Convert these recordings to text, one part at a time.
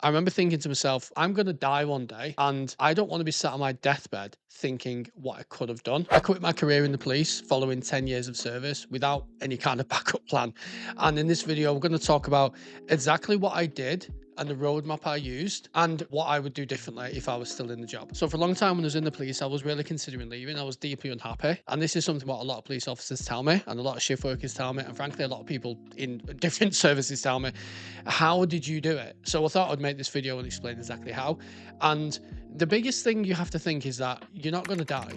I remember thinking to myself, I'm going to die one day and I don't want to be sat on my deathbed thinking what I could have done. I quit my career in the police following 10 years of service without any kind of backup plan. And in this video, we're going to talk about exactly what I did and the roadmap I used and what I would do differently if I was still in the job. So for a long time when I was in the police, I was really considering leaving. I was deeply unhappy. And this is something what a lot of police officers tell me and a lot of shift workers tell me. And frankly, a lot of people in different services tell me. How did you do it? So I thought I'd make this video and explain exactly how. And the biggest thing you have to think is that you're not going to die.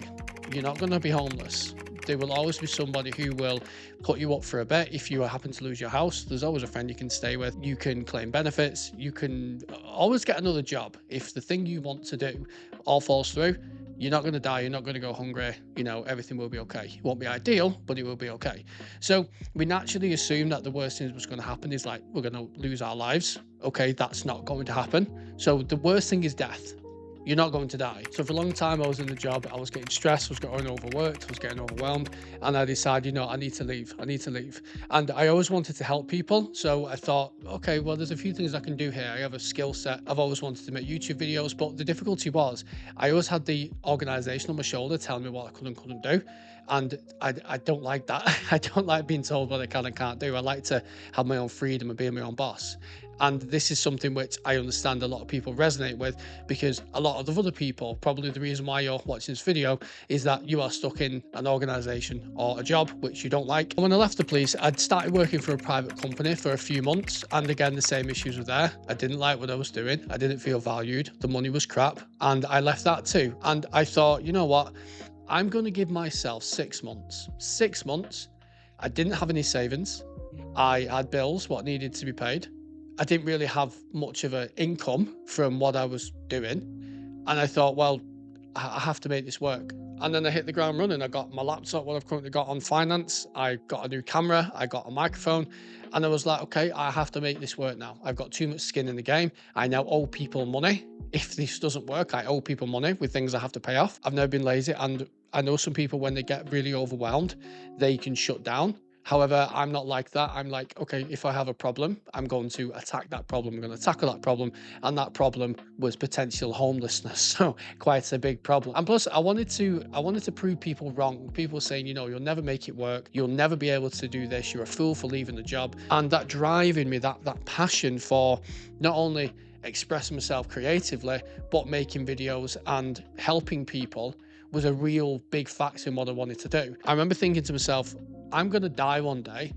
You're not going to be homeless. There will always be somebody who will put you up for a bit. If you happen to lose your house, there's always a friend you can stay with. You can claim benefits. You can always get another job. If the thing you want to do all falls through, you're not going to die. You're not going to go hungry. Everything will be okay. It won't be ideal, but it will be okay. So we naturally assume that the worst thing that's going to happen is like we're going to lose our lives. Okay, that's not going to happen. So the worst thing is death. You're not going to die. So for a long time, I was in the job. I was getting stressed. I was getting overworked. I was getting overwhelmed. And I decided, I need to leave. I need to leave. And I always wanted to help people. So I thought, okay, well, there's a few things I can do here. I have a skill set. I've always wanted to make YouTube videos. But the difficulty was I always had the organization on my shoulder telling me what I could and couldn't do. And I don't like that. I don't like being told what I can and can't do. I like to have my own freedom and be my own boss. And this is something which I understand a lot of people resonate with, because a lot of the other people, probably the reason why you're watching this video is that you are stuck in an organization or a job which you don't like. And when I left the police, I'd started working for a private company for a few months. And again, the same issues were there. I didn't like what I was doing. I didn't feel valued. The money was crap. And I left that too. And I thought, you know what? I'm going to give myself 6 months. 6 months. I didn't have any savings. I had bills, what needed to be paid. I didn't really have much of an income from what I was doing. And I thought, well, I have to make this work. And then I hit the ground running. I got my laptop, what I've currently got on finance. I got a new camera. I got a microphone. And I was like, okay, I have to make this work now. I've got too much skin in the game. I now owe people money. If this doesn't work, I owe people money with things I have to pay off. I've never been lazy. And I know some people, when they get really overwhelmed, they can shut down. However, I'm not like that. I'm like, okay, if I have a problem, I'm going to attack that problem. I'm going to tackle that problem. And that problem was potential homelessness. So quite a big problem. And plus, I wanted to prove people wrong. People saying, you'll never make it work. You'll never be able to do this. You're a fool for leaving the job. And that drive in me, that passion for not only expressing myself creatively, but making videos and helping people was a real big factor in what I wanted to do. I remember thinking to myself, I'm going to die one day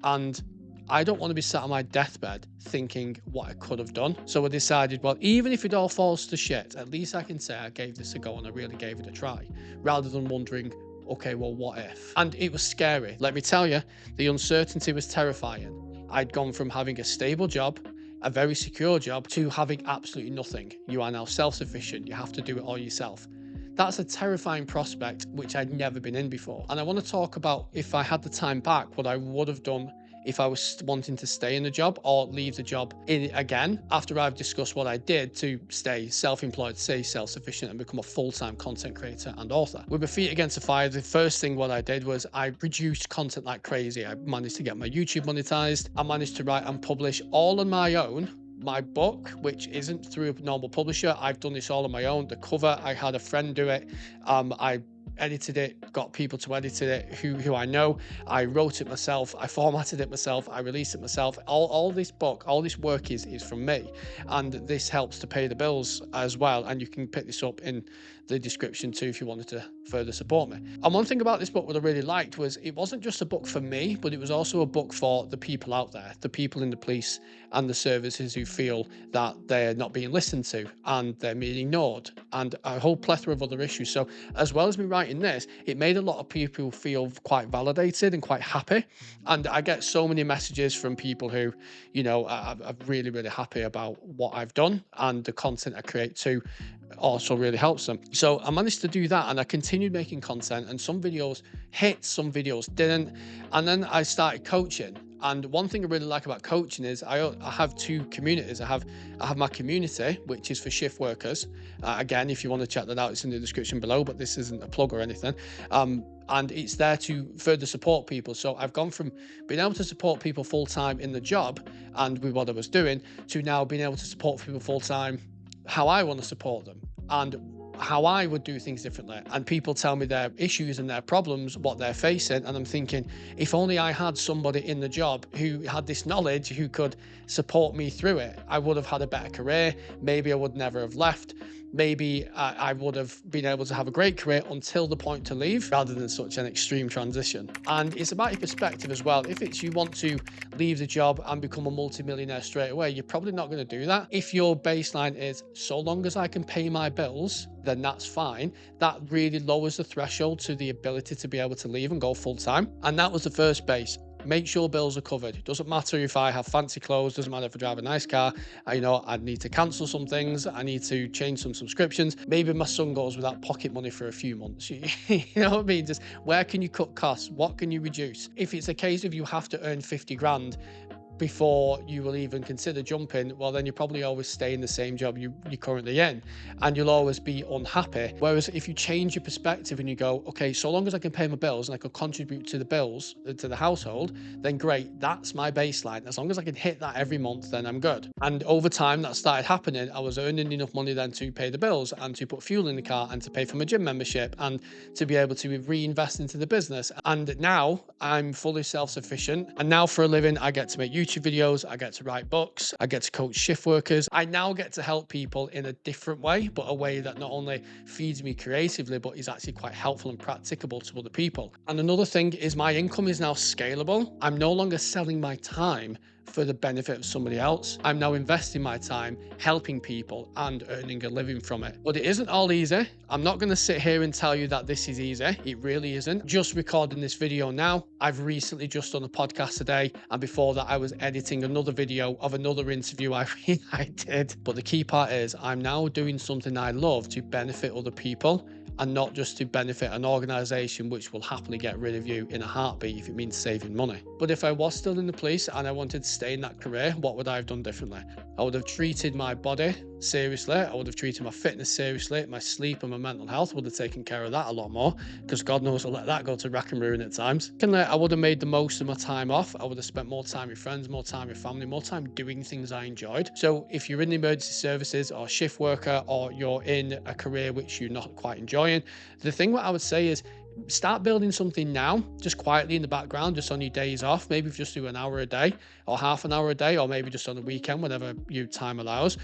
and I don't want to be sat on my deathbed thinking what I could have done. So I decided, well, even if it all falls to shit, at least I can say I gave this a go and I really gave it a try, rather than wondering, okay, well, what if? And it was scary. Let me tell you, the uncertainty was terrifying. I'd gone from having a stable job, a very secure job, to having absolutely nothing. You are now self-sufficient. You have to do it all yourself. That's a terrifying prospect, which I'd never been in before. And I want to talk about, if I had the time back, what I would have done if I was wanting to stay in the job or leave the job in again, after I've discussed what I did to stay self-employed, stay self-sufficient and become a full-time content creator and author. With my feet against the fire, the first thing what I did was I produced content like crazy. I managed to get my YouTube monetized. I managed to write and publish all on my own. My book, which isn't through a normal publisher. I've done this all on my own. The cover, I had a friend do it. I edited it, got people to edit it who I know. I wrote it myself. I formatted it myself. I released it myself. All this book, all this work is from me. And this helps to pay the bills as well. And you can pick this up in the description too if you wanted to further support me. And one thing about this book what I really liked was it wasn't just a book for me, but it was also a book for the people out there, the people in the police and the services who feel that they're not being listened to and they're being ignored, and a whole plethora of other issues. So as well as me writing this, it made a lot of people feel quite validated and quite happy. And I get so many messages from people who, are really, really happy about what I've done and the content I create too. also really helps them. So I managed to do that and I continued making content, and some videos hit, some videos didn't. And then I started coaching. And one thing I really like about coaching is I have two communities. I have my community, which is for shift workers. Again, if you want to check that out, it's in the description below, but this isn't a plug or anything. And it's there to further support people. So I've gone from being able to support people full time in the job and with what I was doing, to now being able to support people full time how I want to support them and how I would do things differently. And people tell me their issues and their problems, what they're facing. And I'm thinking, if only I had somebody in the job who had this knowledge, who could support me through it, I would have had a better career. Maybe I would never have left. Maybe I would have been able to have a great career until the point to leave, rather than such an extreme transition. And it's about your perspective as well. If it's you want to leave the job and become a multimillionaire straight away, you're probably not going to do that. If your baseline is, so long as I can pay my bills, then that's fine. That really lowers the threshold to the ability to be able to leave and go full time. And that was the first base. Make sure bills are covered. It doesn't matter if I have fancy clothes, doesn't matter if I drive a nice car. I need to cancel some things. I need to change some subscriptions. Maybe my son goes without pocket money for a few months. You know what I mean? Just where can you cut costs? What can you reduce? If it's a case of you have to earn 50 grand before you will even consider jumping, well, then you probably always stay in the same job you're currently in, and you'll always be unhappy. Whereas if you change your perspective and you go, okay, so long as I can pay my bills and I can contribute to the bills, to the household, then great, that's my baseline. As long as I can hit that every month, then I'm good. And over time that started happening. I was earning enough money then to pay the bills and to put fuel in the car and to pay for my gym membership and to be able to reinvest into the business. And now I'm fully self-sufficient, and now for a living I get to make YouTube videos, I get to write books, I get to coach shift workers. I now get to help people in a different way, but a way that not only feeds me creatively, but is actually quite helpful and practicable to other people. And another thing is my income is now scalable. I'm no longer selling my time for the benefit of somebody else. I'm now investing my time helping people and earning a living from it. But it isn't all easy. I'm not going to sit here and tell you that this is easy. It really isn't. Just recording this video now. I've recently just done a podcast today, and before that I was editing another video of another interview I did. But the key part is I'm now doing something I love to benefit other people, and not just to benefit an organization which will happily get rid of you in a heartbeat if it means saving money. But if I was still in the police and I wanted to stay in that career, what would I have done differently? I would have treated my body seriously. I would have treated my fitness seriously. My sleep and my mental health would have taken care of that a lot more, because God knows I let that go to rack and ruin at times. I would have made the most of my time off. I would have spent more time with friends, more time with family, more time doing things I enjoyed. So if you're in the emergency services or shift worker, or you're in a career which you're not quite enjoying, the thing what I would say is, start building something now, just quietly in the background, just on your days off. Maybe if you just do an hour a day or half an hour a day, or maybe just on the weekend, whenever your time allows.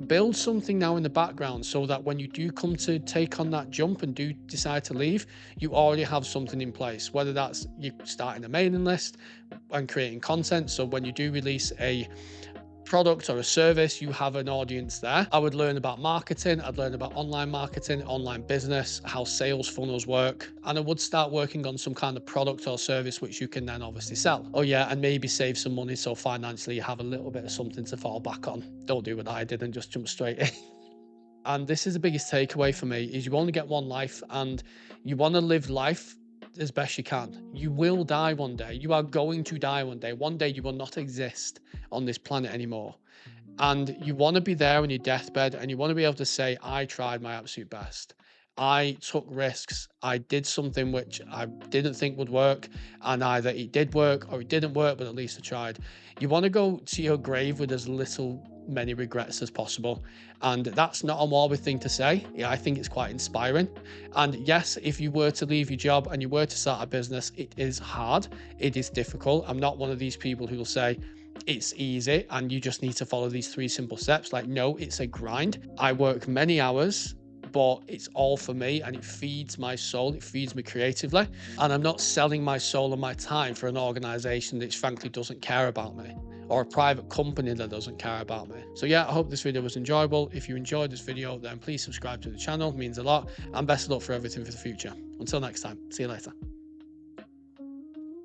Build something now in the background, so that when you do come to take on that jump and do decide to leave, you already have something in place, whether that's you starting a mailing list and creating content. So when you do release a product or a service, you have an audience there. I would learn about marketing. I'd learn about online marketing, online business, how sales funnels work. And I would start working on some kind of product or service which you can then obviously sell. Oh yeah, and maybe save some money, so financially you have a little bit of something to fall back on. Don't do what I did and just jump straight in. And this is the biggest takeaway for me, is you only get one life, and you want to live life as best you can. You will die one day. You are going to die one day. One day you will not exist on this planet anymore. And you want to be there on your deathbed, and you want to be able to say, I tried my absolute best. I took risks. I did something which I didn't think would work, and either it did work or it didn't work, but at least I tried. You want to go to your grave with as many regrets as possible. And that's not a morbid thing to say. Yeah, I think it's quite inspiring. And yes, if you were to leave your job and you were to start a business, it is hard. It is difficult. I'm not one of these people who will say, it's easy and you just need to follow these 3 simple steps. Like, no, it's a grind. I work many hours, but it's all for me, and it feeds my soul. It feeds me creatively. And I'm not selling my soul and my time for an organization that frankly doesn't care about me, or a private company that doesn't care about me. So yeah, I hope this video was enjoyable. If you enjoyed this video, then please subscribe to the channel. It means a lot. And best of luck for everything for the future. Until next time, see you later.